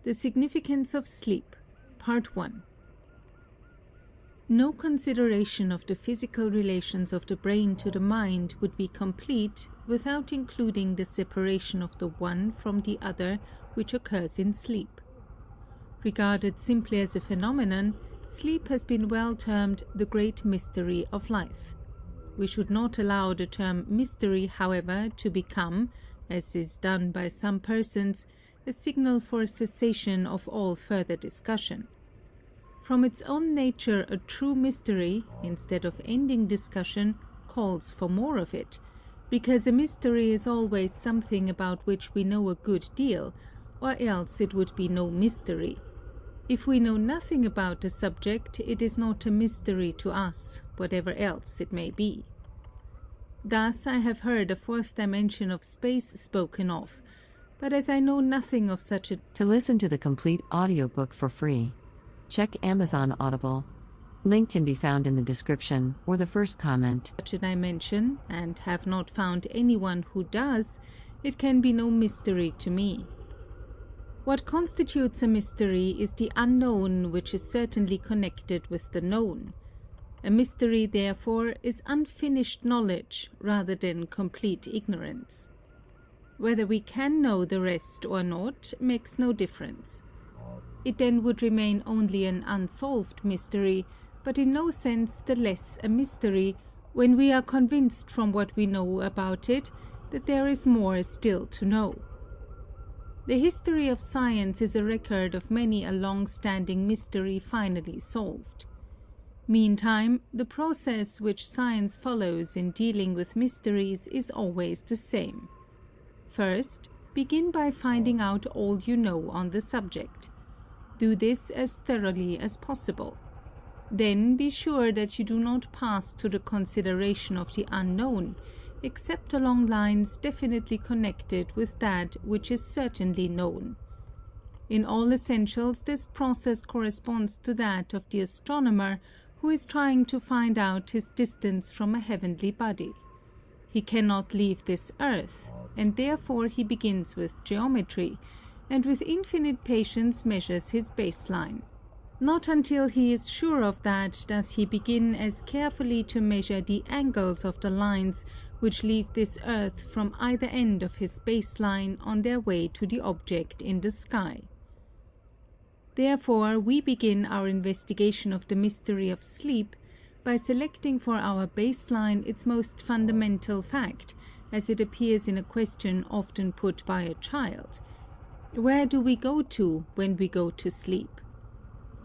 The Significance of Sleep, Part 1. No consideration of the physical relations of the brain to the mind would be complete without including the separation of the one from the other which occurs in sleep. Regarded simply as a phenomenon, sleep has been well termed the great mystery of life. We should not allow the term mystery, however, to become, as is done by some persons, a signal for cessation of all further discussion. From its own nature, a true mystery, instead of ending discussion, calls for more of it, because a mystery is always something about which we know a good deal, or else it would be no mystery. If we know nothing about a subject, it is not a mystery to us, whatever else it may be. Thus I have heard a fourth dimension of space spoken of, but as I know nothing of such a... To listen to the complete audiobook for free, check Amazon Audible. Link can be found in the description or the first comment. Such a dimension, and have not found anyone who does, it can be no mystery to me. What constitutes a mystery is the unknown which is certainly connected with the known. A mystery, therefore, is unfinished knowledge rather than complete ignorance. Whether we can know the rest or not makes no difference. It then would remain only an unsolved mystery, but in no sense the less a mystery, when we are convinced from what we know about it that there is more still to know. The history of science is a record of many a long-standing mystery finally solved. Meantime, the process which science follows in dealing with mysteries is always the same. First, begin by finding out all you know on the subject. Do this as thoroughly as possible. Then be sure that you do not pass to the consideration of the unknown, except along lines definitely connected with that which is certainly known. In all essentials, this process corresponds to that of the astronomer who is trying to find out his distance from a heavenly body. He cannot leave this earth, and therefore he begins with geometry, and with infinite patience measures his baseline. Not until he is sure of that does he begin as carefully to measure the angles of the lines which leave this earth from either end of his baseline on their way to the object in the sky. Therefore, we begin our investigation of the mystery of sleep by selecting for our baseline its most fundamental fact, as it appears in a question often put by a child. Where do we go to when we go to sleep?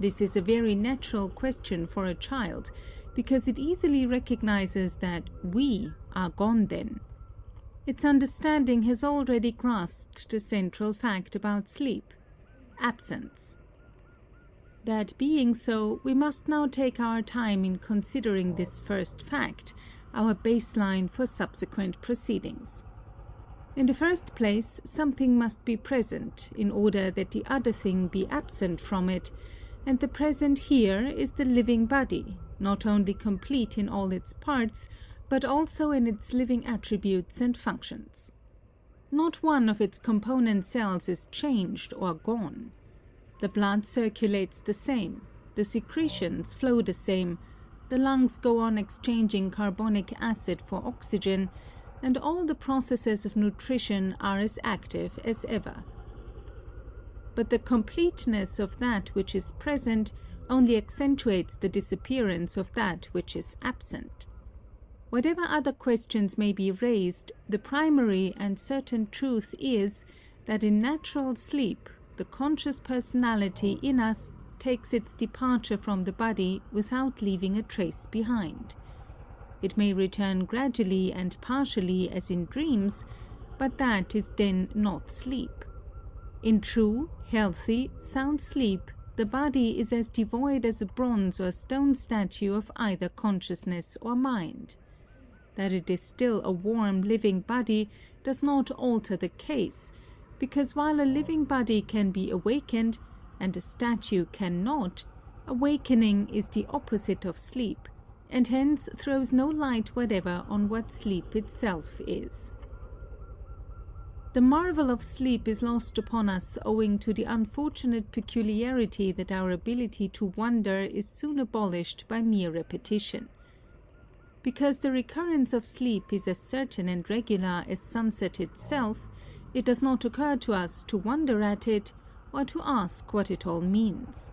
This is a very natural question for a child, because it easily recognizes that we are gone then. Its understanding has already grasped the central fact about sleep: absence. That being so, we must now take our time in considering this first fact, our baseline for subsequent proceedings. In the first place, something must be present in order that the other thing be absent from it, and the present here is the living body, not only complete in all its parts, but also in its living attributes and functions. Not one of its component cells is changed or gone. The blood circulates the same, the secretions flow the same, the lungs go on exchanging carbonic acid for oxygen, and all the processes of nutrition are as active as ever. But the completeness of that which is present only accentuates the disappearance of that which is absent. Whatever other questions may be raised, the primary and certain truth is that in natural sleep the conscious personality in us takes its departure from the body without leaving a trace behind. It may return gradually and partially as in dreams, but that is then not sleep. In true, healthy, sound sleep, the body is as devoid as a bronze or stone statue of either consciousness or mind. That it is still a warm, living body does not alter the case, because while a living body can be awakened, and a statue cannot, awakening is the opposite of sleep, and hence throws no light whatever on what sleep itself is. The marvel of sleep is lost upon us owing to the unfortunate peculiarity that our ability to wonder is soon abolished by mere repetition. Because the recurrence of sleep is as certain and regular as sunset itself, it does not occur to us to wonder at it or to ask what it all means.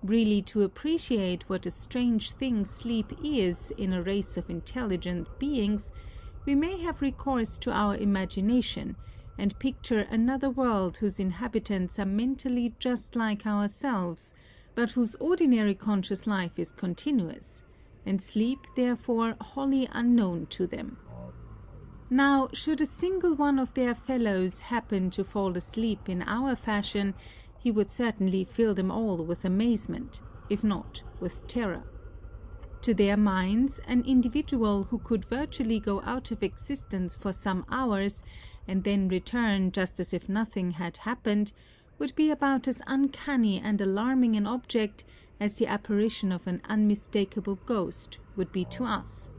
Really, to appreciate what a strange thing sleep is in a race of intelligent beings, we may have recourse to our imagination and picture another world whose inhabitants are mentally just like ourselves, but whose ordinary conscious life is continuous, and sleep therefore wholly unknown to them. Now, should a single one of their fellows happen to fall asleep in our fashion, he would certainly fill them all with amazement, if not with terror. To their minds, an individual who could virtually go out of existence for some hours and then return just as if nothing had happened would be about as uncanny and alarming an object as the apparition of an unmistakable ghost would be to us.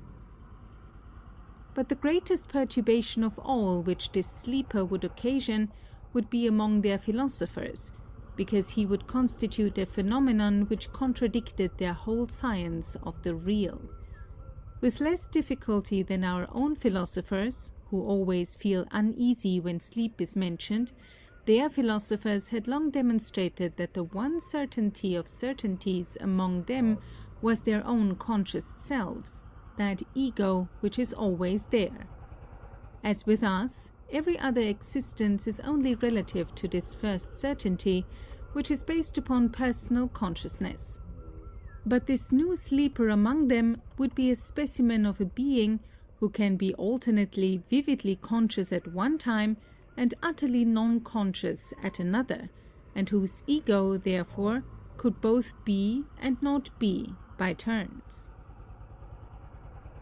But the greatest perturbation of all which this sleeper would occasion would be among their philosophers, because he would constitute a phenomenon which contradicted their whole science of the real. With less difficulty than our own philosophers, who always feel uneasy when sleep is mentioned, their philosophers had long demonstrated that the one certainty of certainties among them was their own conscious selves, that ego which is always there. As with us, every other existence is only relative to this first certainty, which is based upon personal consciousness. But this new sleeper among them would be a specimen of a being who can be alternately vividly conscious at one time and utterly non-conscious at another, and whose ego, therefore, could both be and not be by turns.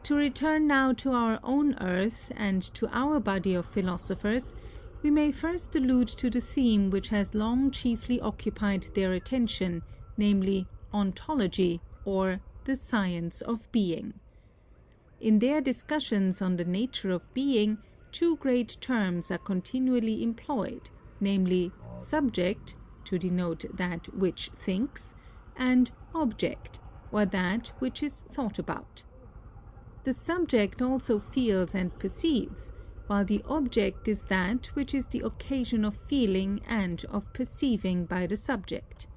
To return now to our own earth and to our body of philosophers, we may first allude to the theme which has long chiefly occupied their attention, namely ontology, or the science of being. In their discussions on the nature of being, two great terms are continually employed, namely subject, to denote that which thinks, and object, or that which is thought about. The subject also feels and perceives, while the object is that which is the occasion of feeling and of perceiving by the subject.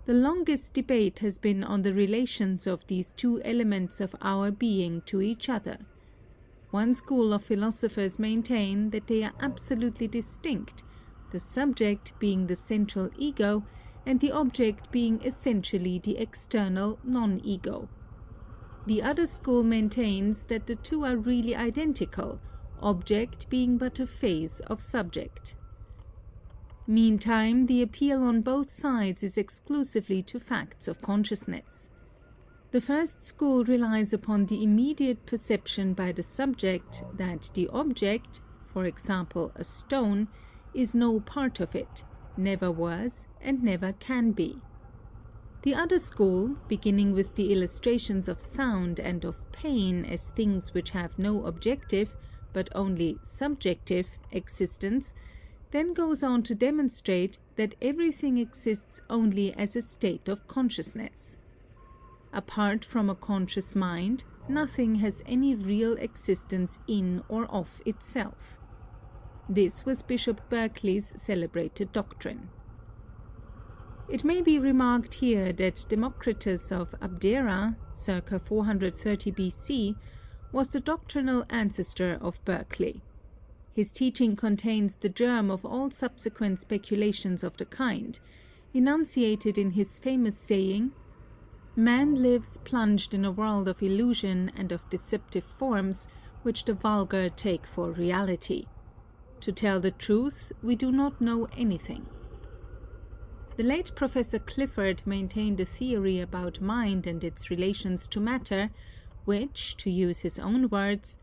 The longest debate has been on the relations of these two elements of our being to each other. One school of philosophers maintain that they are absolutely distinct, the subject being the central ego, and the object being essentially the external non-ego. The other school maintains that the two are really identical, object being but a phase of subject. Meantime, the appeal on both sides is exclusively to facts of consciousness. The first school relies upon the immediate perception by the subject that the object, for example a stone, is no part of it, never was, and never can be. The other school, beginning with the illustrations of sound and of pain as things which have no objective, but only subjective, existence, then goes on to demonstrate that everything exists only as a state of consciousness. Apart from a conscious mind, nothing has any real existence in or of itself. This was Bishop Berkeley's celebrated doctrine. It may be remarked here that Democritus of Abdera, circa 430 BC, was the doctrinal ancestor of Berkeley. His teaching contains the germ of all subsequent speculations of the kind, enunciated in his famous saying, "Man lives plunged in a world of illusion and of deceptive forms, which the vulgar take for reality. To tell the truth, we do not know anything." The late Professor Clifford maintained a theory about mind and its relations to matter, which, to use his own words,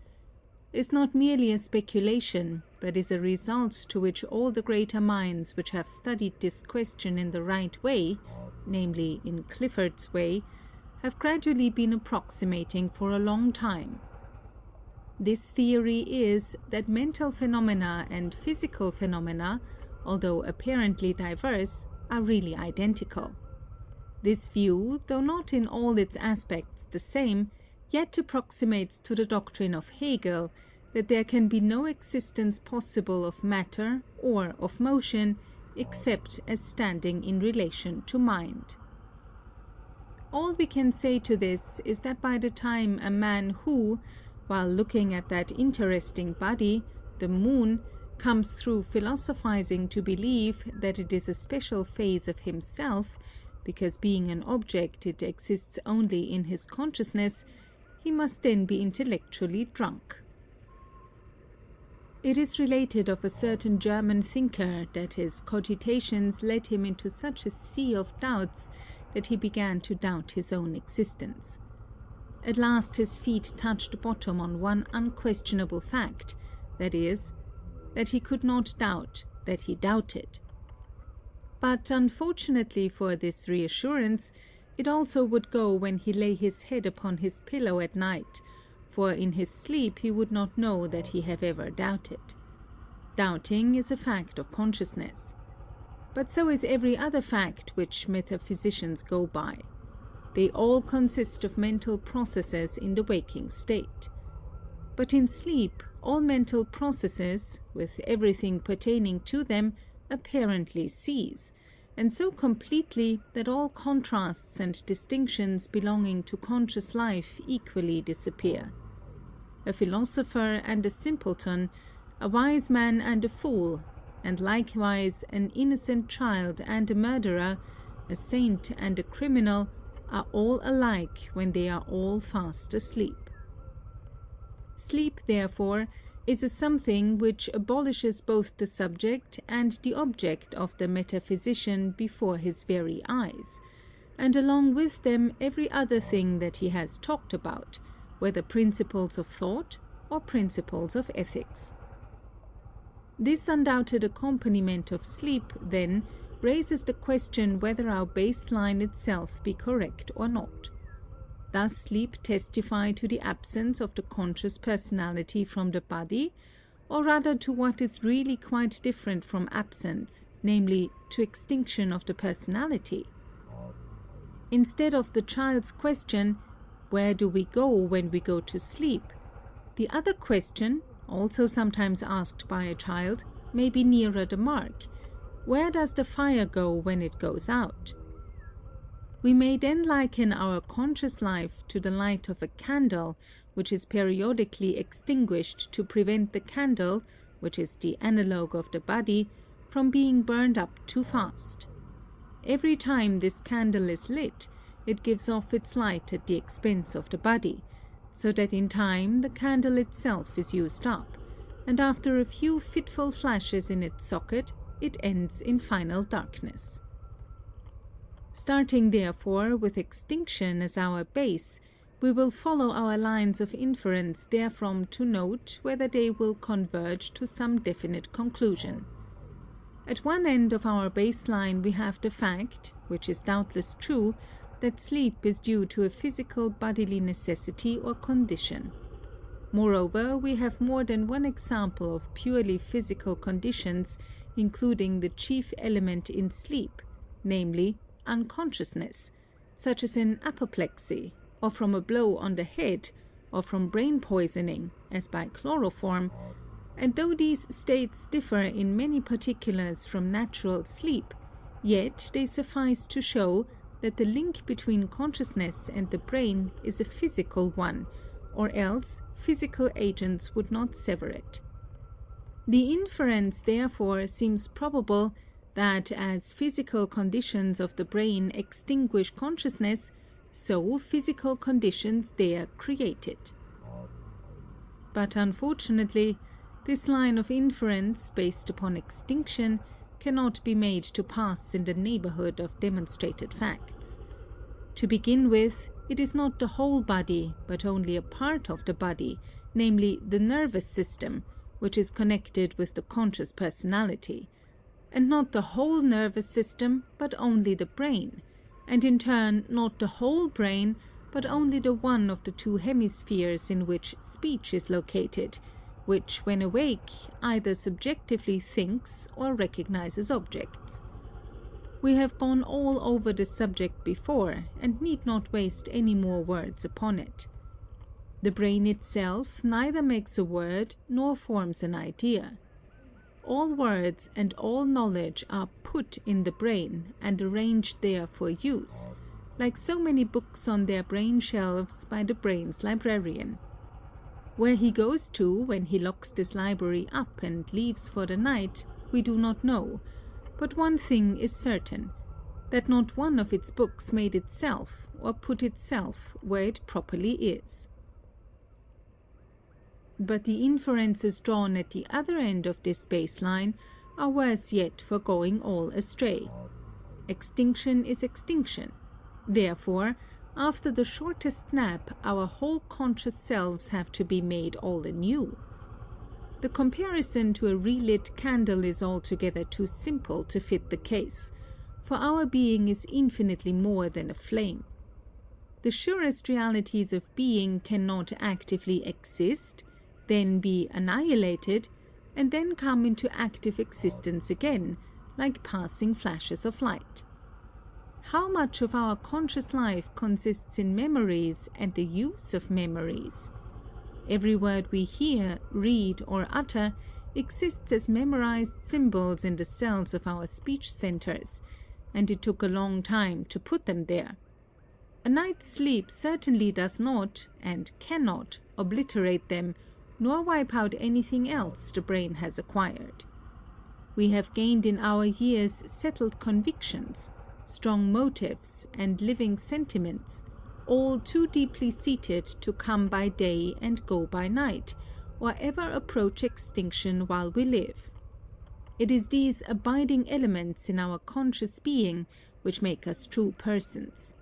is not merely a speculation, but is a result to which all the greater minds which have studied this question in the right way, namely in Clifford's way, have gradually been approximating for a long time. This theory is that mental phenomena and physical phenomena, although apparently diverse, are really identical. This view, though not in all its aspects the same, yet approximates to the doctrine of Hegel that there can be no existence possible of matter or of motion except as standing in relation to mind. All we can say to this is that by the time a man who, while looking at that interesting body, the moon, comes through philosophizing to believe that it is a special phase of himself, because being an object it exists only in his consciousness, he must then be intellectually drunk. It is related of a certain German thinker that his cogitations led him into such a sea of doubts that he began to doubt his own existence. At last his feet touched bottom on one unquestionable fact, that is, that he could not doubt that he doubted. But unfortunately for this reassurance, it also would go when he lay his head upon his pillow at night, for in his sleep he would not know that he have ever doubted. Doubting is a fact of consciousness. But so is every other fact which metaphysicians go by. They all consist of mental processes in the waking state. But in sleep, all mental processes, with everything pertaining to them, apparently cease, and so completely that all contrasts and distinctions belonging to conscious life equally disappear. A philosopher and a simpleton, a wise man and a fool, and likewise an innocent child and a murderer, a saint and a criminal, are all alike when they are all fast asleep. Sleep, therefore, is a something which abolishes both the subject and the object of the metaphysician before his very eyes, and along with them every other thing that he has talked about, whether principles of thought or principles of ethics. This undoubted accompaniment of sleep, then, raises the question whether our baseline itself be correct or not. Does sleep testify to the absence of the conscious personality from the body, or rather to what is really quite different from absence, namely, to extinction of the personality? Instead of the child's question, where do we go when we go to sleep, the other question, also sometimes asked by a child, may be nearer the mark. Where does the fire go when it goes out? We may then liken our conscious life to the light of a candle, which is periodically extinguished to prevent the candle, which is the analogue of the body, from being burned up too fast. Every time this candle is lit, it gives off its light at the expense of the body, so that in time the candle itself is used up, and after a few fitful flashes in its socket, it ends in final darkness. Starting therefore with extinction as our base, we will follow our lines of inference therefrom to note whether they will converge to some definite conclusion. At one end of our baseline we have the fact, which is doubtless true, that sleep is due to a physical bodily necessity or condition. Moreover, we have more than one example of purely physical conditions, including the chief element in sleep, namely unconsciousness, such as in apoplexy, or from a blow on the head, or from brain poisoning, as by chloroform, and though these states differ in many particulars from natural sleep, yet they suffice to show that the link between consciousness and the brain is a physical one, or else physical agents would not sever it. The inference, therefore, seems probable that as physical conditions of the brain extinguish consciousness, so physical conditions there create it. But unfortunately, this line of inference, based upon extinction, cannot be made to pass in the neighborhood of demonstrated facts. To begin with, it is not the whole body, but only a part of the body, namely the nervous system, which is connected with the conscious personality, and not the whole nervous system, but only the brain, and in turn not the whole brain, but only the one of the two hemispheres in which speech is located, which, when awake, either subjectively thinks or recognizes objects. We have gone all over the subject before, and need not waste any more words upon it. The brain itself neither makes a word nor forms an idea. All words and all knowledge are put in the brain and arranged there for use, like so many books on their brain shelves by the brain's librarian. Where he goes to when he locks this library up and leaves for the night, we do not know, but one thing is certain, that not one of its books made itself or put itself where it properly is. But the inferences drawn at the other end of this baseline are worse yet for going all astray. Extinction is extinction. Therefore, after the shortest nap, our whole conscious selves have to be made all anew. The comparison to a relit candle is altogether too simple to fit the case, for our being is infinitely more than a flame. The surest realities of being cannot actively exist, then be annihilated, and then come into active existence again, like passing flashes of light. How much of our conscious life consists in memories and the use of memories? Every word we hear, read, or utter exists as memorized symbols in the cells of our speech centers, and it took a long time to put them there. A night's sleep certainly does not, and cannot, obliterate them, nor wipe out anything else the brain has acquired. We have gained in our years settled convictions, strong motives, and living sentiments, all too deeply seated to come by day and go by night, or ever approach extinction while we live. It is these abiding elements in our conscious being which make us true persons.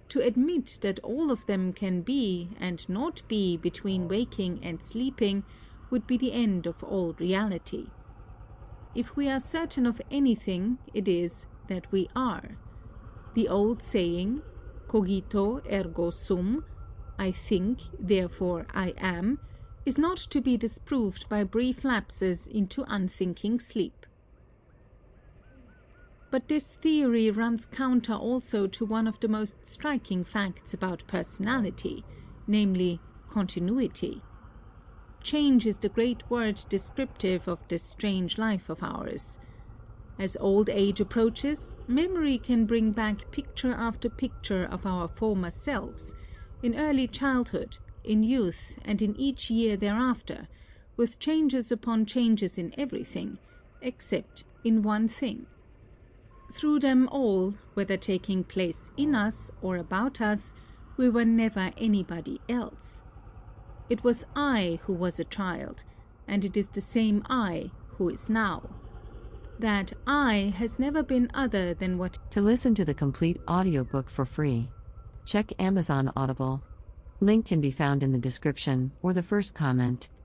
To admit that all of them can be and not be between waking and sleeping would be the end of all reality. If we are certain of anything, it is that we are. The old saying, cogito ergo sum, I think, therefore I am, is not to be disproved by brief lapses into unthinking sleep. But this theory runs counter also to one of the most striking facts about personality, namely continuity. Change is the great word descriptive of this strange life of ours. As old age approaches, memory can bring back picture after picture of our former selves, in early childhood, in youth, and in each year thereafter, with changes upon changes in everything, except in one thing. Through them all, whether taking place in us or about us, we were never anybody else. It was I who was a child, and it is the same I who is now. That I has never been other than what. To listen to the complete audiobook for free, check Amazon Audible. Link can be found in the description or the first comment.